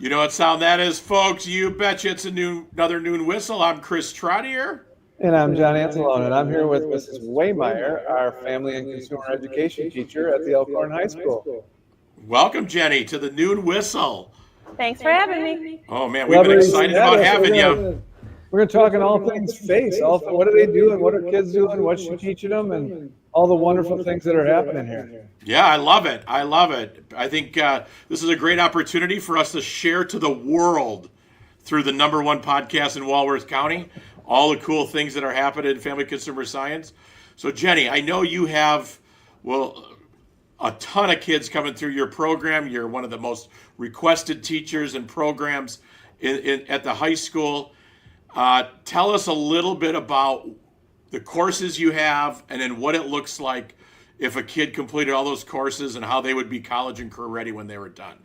You know what sound that is, folks? You betcha it's another Noon Whistle. I'm Chris Trottier. And I'm John Anzalone, and I'm here with Mrs. Wehmeier, our family and consumer education teacher at the Elkhorn High School. Welcome, Jenny, to the Noon Whistle. Thanks for having me. Oh, man, we've been excited about having you. We're going to talk on all things FACE. What are they doing? What are kids doing? What's she teaching them? And all the wonderful things that are happening here. Yeah, I love it. I love it. I think this is a great opportunity for us to share to the world through the #1 podcast in Walworth County all the cool things that are happening in family consumer science. So, Jenny, I know you have, a ton of kids coming through your program. You're one of the most requested teachers and programs at the high school. Tell us a little bit about the courses you have and then what it looks like if a kid completed all those courses and how they would be college and career ready when they were done.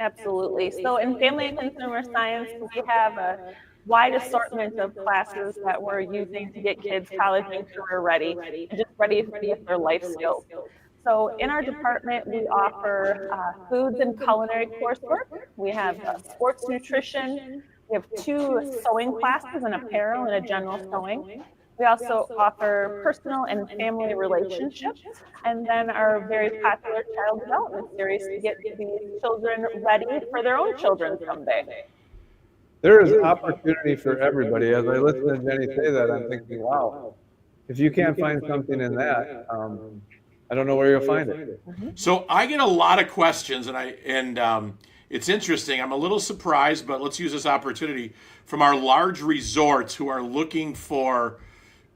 Absolutely. So in family and consumer science, we have a wide assortment of classes that we're using to get kids college and career ready and just ready to get their life skills. So in our department, we offer foods and culinary coursework. We have sports nutrition. We have 2 sewing classes, an apparel and a general sewing. We also offer personal and family relationships, and then our very popular child development series to get these children ready for their own children someday. There is opportunity for everybody. As I listen to Jenny say that, I'm thinking, wow, if you can't find something in that, I don't know where you'll find it. So I get a lot of questions, and it's interesting. I'm a little surprised, but let's use this opportunity from our large resorts who are looking for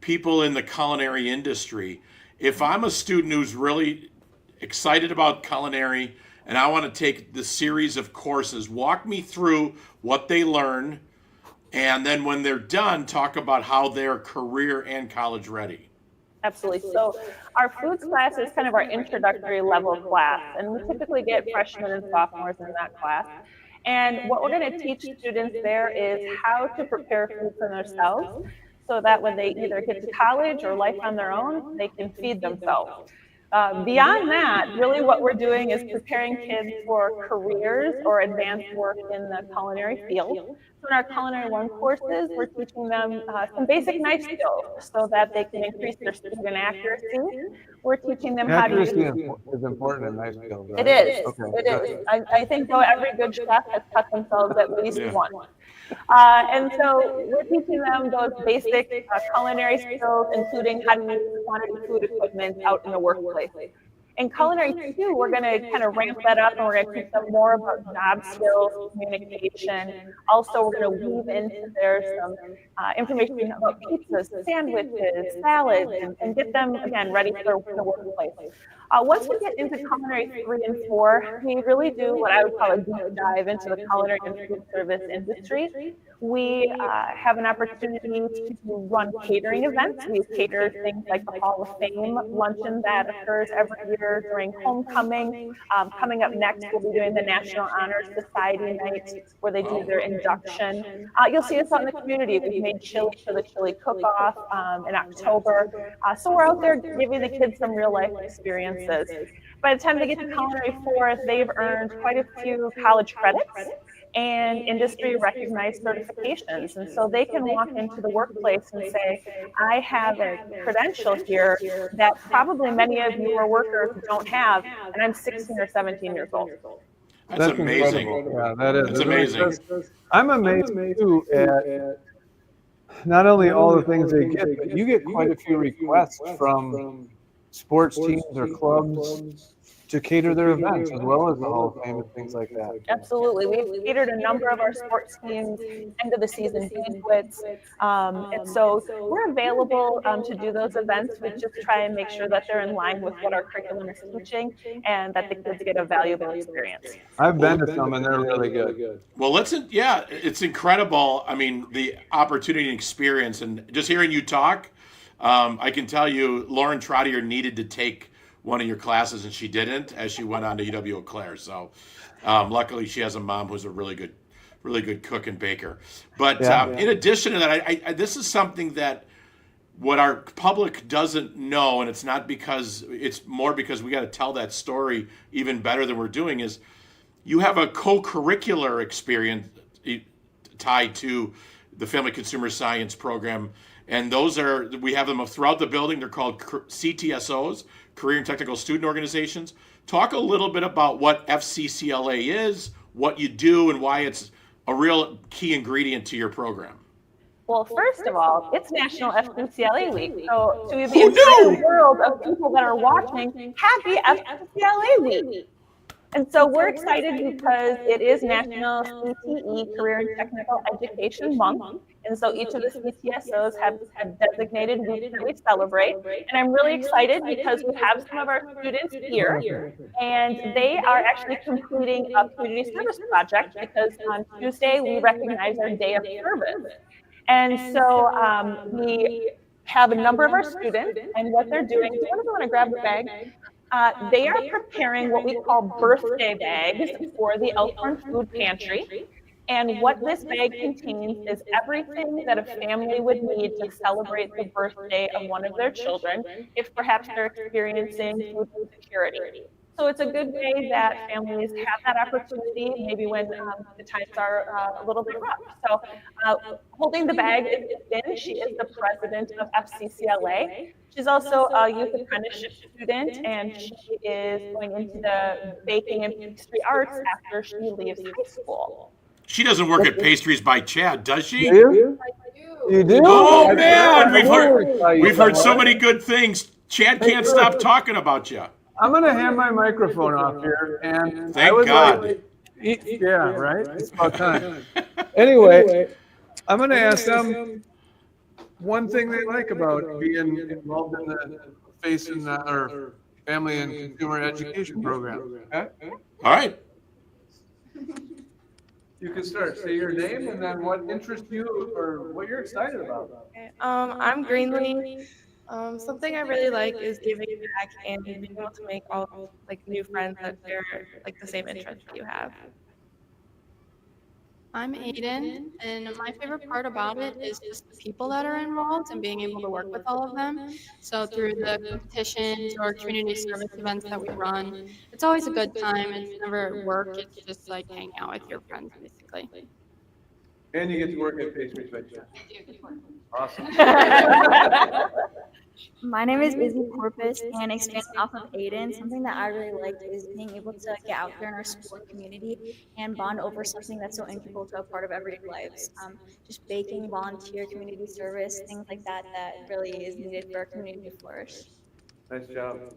people in the culinary industry. If I'm a student who's really excited about culinary and I want to take the series of courses, walk me through what they learn, and then when they're done, talk about how they're career and college ready. Absolutely. So our foods class is kind of our introductory level class, and we typically get freshmen and sophomores in that class. And what we're going to teach students there is how to prepare food for themselves so that when they either get to college or life on their own, they can feed themselves. Beyond that, really what we're doing is preparing kids for careers or advanced work in the culinary field. So in our Culinary 1 courses, we're teaching them some basic knife skills so that they can increase their speed and accuracy. We're teaching them how to use... Accuracy is important in knife skills, right? It is. Okay. It is. I think though every good chef has cut themselves at least once. And so we're teaching them those basic culinary skills, including how to use quantity food equipment out in the workplace. In Culinary 2, we're going to kind of ramp that up, and we're going to teach them more about job skills, communication. Also, we're going to weave into there some information about pizzas, sandwiches, salads, and get them, again, ready for the workplace. Once we get into Culinary 3 and 4, we really do what I would call a deep dive into the culinary and food service industry. We have an opportunity to run catering events. We cater things like the Hall of Fame luncheon that occurs every year during homecoming. Coming up next, we'll be doing the National Honor Society night where they do their induction. You'll see us out in the community. We've made chili for the chili cook-off in October. So we're out there giving the kids some real life experiences. By the time they get to Culinary 4, they've earned quite a few college credits and industry recognized certifications. And so they can walk into the workplace and say, I have a credential here that probably many of your workers don't have, and I'm 16 or 17 years old. That's amazing. Yeah, that is. That's amazing. I'm amazed too at not only all the things they get, but you get quite a few requests from sports teams or clubs to cater their events as well as the Hall of Fame and things like that. Absolutely. We've catered a number of our sports teams, end of the season banquets. And so we're available to do those events. We just try and make sure that they're in line with what our curriculum is teaching and that the kids get a valuable experience. I've been to some and they're really good. Well, it's incredible. I mean, the opportunity and experience, and just hearing you talk, I can tell you Lauren Trottier needed to take one of your classes and she didn't, as she went on to UW Eau Claire. So luckily she has a mom who's a really good cook and baker. But in addition to that, I this is something that what our public doesn't know, and it's not because, it's more because we got to tell that story even better than we're doing, is you have a co-curricular experience tied to the Family Consumer Science program. And we have them throughout the building. They're called CTSOs, Career and Technical Student Organizations. Talk a little bit about what FCCLA is, what you do, and why it's a real key ingredient to your program. Well, first of all, it's National FCCLA Week. So to the entire world of people that are watching, happy FCCLA Week. And so we're excited because it is National CTE Career and Technical Education Month. And so each of the CTSOs have designated weeks that we celebrate. And I'm really excited because we have some of our students here, and they are actually completing a community service project because on Tuesday we recognize our Day of Service. And so we have a number of our students, and what they're doing, do you want to grab the bag? They are preparing what we call birthday bags for the Elkhorn Food Pantry. And what this bag contains is everything that a family would need to celebrate the birthday of one of their children, if perhaps they're experiencing food insecurity. So it's a good way that families have that opportunity, maybe when the times are a little bit rough. So holding the bag is Finn. She is the president of FCCLA. She's also a youth apprenticeship student, and she is going into the baking and pastry arts after she leaves high school. She doesn't work at Pastries by Chad, does she? Do you? You do? Oh man, we've heard so many good things. Chad can't stop talking about you. I'm going to hand my microphone off here, and thank God. Yeah, right? It's about time. Anyway, I'm going to ask them one thing they like about being involved in the our Family and Consumer Education program. Okay? All right. You can start. Say your name and then what interests you or what you're excited about. Okay. I'm Greenlee. Something I really like is giving back and being able to make all new friends that share the same interests that you have. I'm Aiden, and my favorite part about it is just the people that are involved and being able to work with all of them. So through the competitions or community service events that we run, it's always a good time. It's never work, it's just like hanging out with your friends, basically. And you get to work at Pastries by Chad. Awesome. My name is Izzy Corpus, and expanding off of Aiden, something that I really liked is being able to get out there in our school and community and bond over something that's so integral to a part of everyday lives. Just baking, volunteer, community service, things like that really is needed for our community to flourish. Nice job.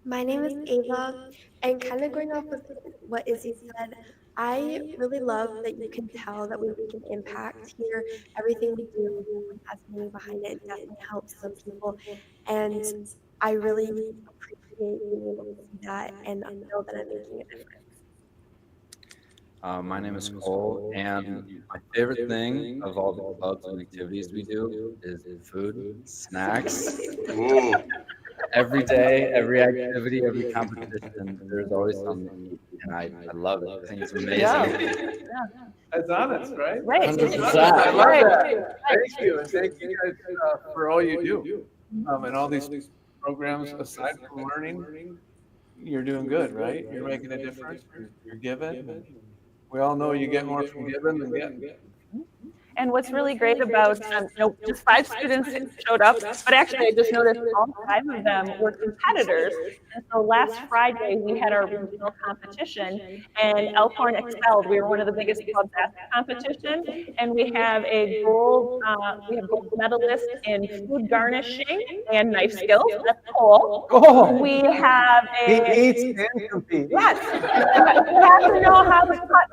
My name is Ava, and kind of going off with what Izzy said, I really love that you can tell that we make an impact here. Everything we do has meaning behind it. It definitely helps some people, and I really appreciate being able to see that and know that I'm making a difference. My name is Cole, and my favorite thing of all the clubs and activities we do is food, snacks. Ooh. Every day, every activity, every competition, there's always something, and I love it. I think it's amazing. Yeah. That's honest, right? Right. 100%. I love that. Thank you, and thank you guys for all you do. And all these programs, aside from learning, you're doing good, right? You're making a difference. You're giving. We all know you get more from giving than getting. And what's really great about, just 5 students showed up, but actually I just noticed all 5 of them were competitors. And so last Friday we had our regional competition, and Elkhorn excelled. We were one of the biggest clubs at the competition, and we have a gold medalist in food garnishing and knife skills. That's Cole. Oh, We have he a eats and competes. yes. You have to know how to cut.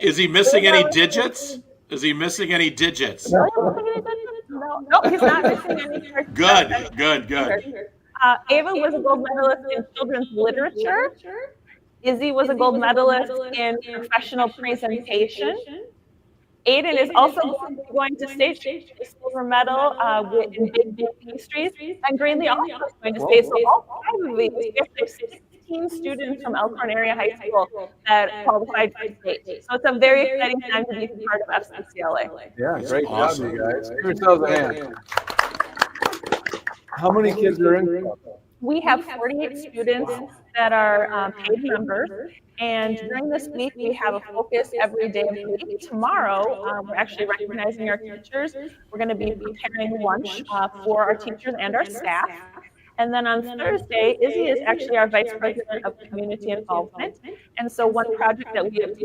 Is he missing any digits? Is he missing any digits? No, he's not missing any. Good. Ava was a gold medalist in children's literature. Izzy was a gold medalist in professional presentation. Aiden is also going to stage a silver medal in baking pastries, and Greenlee also is going to stage. So all 5 of these, we have 16 students from Elkhorn Area High School that qualified for state. So it's a very exciting time to be part of FCCLA. Yeah, great Awesome. job, you guys. Give yourselves a hand. How many kids are in? We have 48 students that are paid members. And during this week, we have a focus every day of the week. Tomorrow, we're actually recognizing our teachers. We're going to be preparing lunch for our teachers and our staff. And then on Thursday, Izzy is actually our Vice President of Community Involvement. And so one project that we've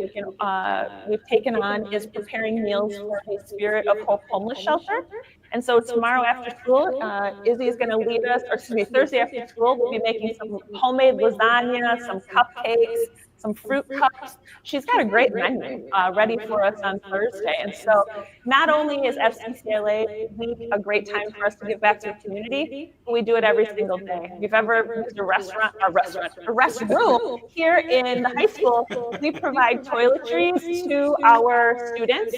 taken on is preparing meals for the Spirit of Hope Homeless Shelter. And so tomorrow after school, Izzy is going to lead us, or excuse me, Thursday after school, we'll be making some homemade lasagna, some cupcakes, some fruit cups. She's got a great menu ready for us on Thursday. And so not only is FCCLA Week a great time for us to give back to the community, but we do it every single day. If you've ever used a restroom here in the high school, we provide toiletries to our students.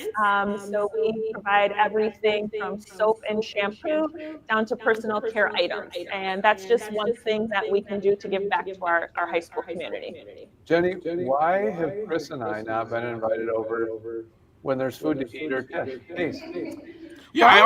So we provide everything from soap and shampoo down to personal care items. And that's just one thing that we can do to give back to our high school community. Jenny, why have Chris and I not been invited over when there's food to eat or taste? Yeah, I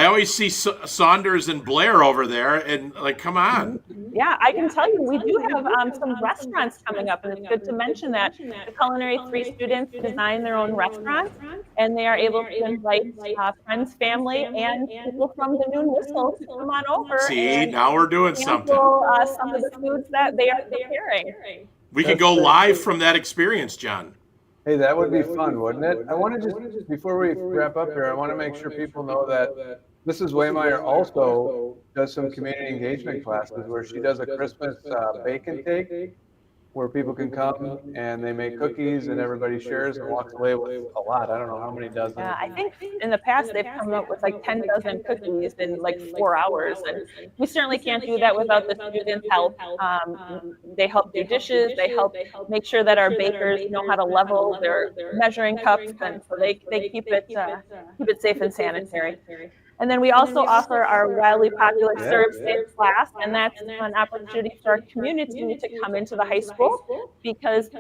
always see Saunders and Blair over there, and like, come on. Yeah, I can tell you, we do have some restaurants coming up, and it's good to mention that the Culinary 3 students design their own restaurants, and they are able to invite friends, family, and people from the Noon Whistle to come on over. See, now we're doing something. Some of the foods that they are preparing. We can go live from that experience, John. Hey, that would be fun, wouldn't it? I want to just, before we wrap up here, I want to make sure people know that Mrs. Wehmeier also does some community engagement classes where she does a Christmas bake and take, where people can come and they make cookies and everybody shares and walks away with a lot. I don't know how many dozen. Yeah, I think in the past they've come up with like 10 dozen cookies in like 4 hours. And we certainly can't do that without the students' help. They help do dishes. They help make sure that our bakers know how to level their measuring cups. And so they keep it safe and sanitary. And then we also offer our wildly popular Serve Safe class, and that's an opportunity for our community to come into the high school because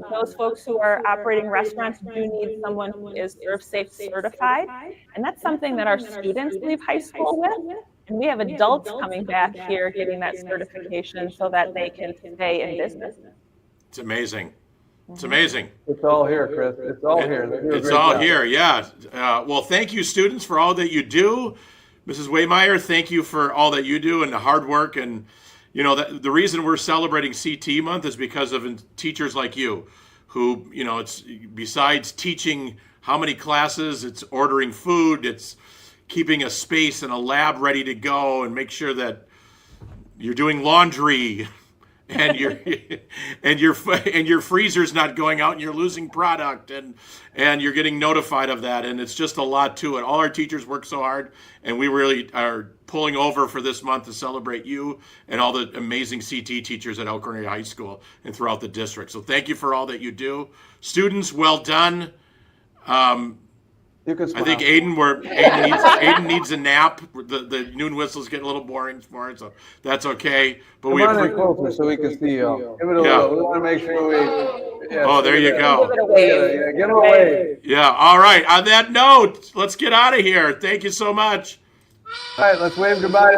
those folks who are operating restaurants do need someone who is Serve Safe certified. And that's something that our students leave high school with. And we have adults coming back here getting that certification so that they can stay in business. It's amazing. It's amazing. It's all here, Chris. It's all here. It's all here, yeah. Well, thank you, students, for all that you do. Mrs. Wehmeier, thank you for all that you do and the hard work. And, you know, the reason we're celebrating CTE Month is because of teachers like you who, you know, it's besides teaching how many classes, it's ordering food, it's keeping a space and a lab ready to go and make sure that you're doing laundry and your freezer's not going out and you're losing product and you're getting notified of that, and it's just a lot to it. All our teachers work so hard, and we really are pulling over for this month to celebrate you and all the amazing CT teachers at Elkhorn Area High School and throughout the district. So thank you for all that you do. Students, well done. You can smile. I think Aiden needs a nap. The Noon Whistle's getting a little boring for it, so that's okay. But Come on in closer so we can see you. Give it a little. We want to make sure we. Yeah, oh, there you go. Give it away. Yeah, give it away. Yeah. All right. On that note, let's get out of here. Thank you so much. All right, let's wave goodbye.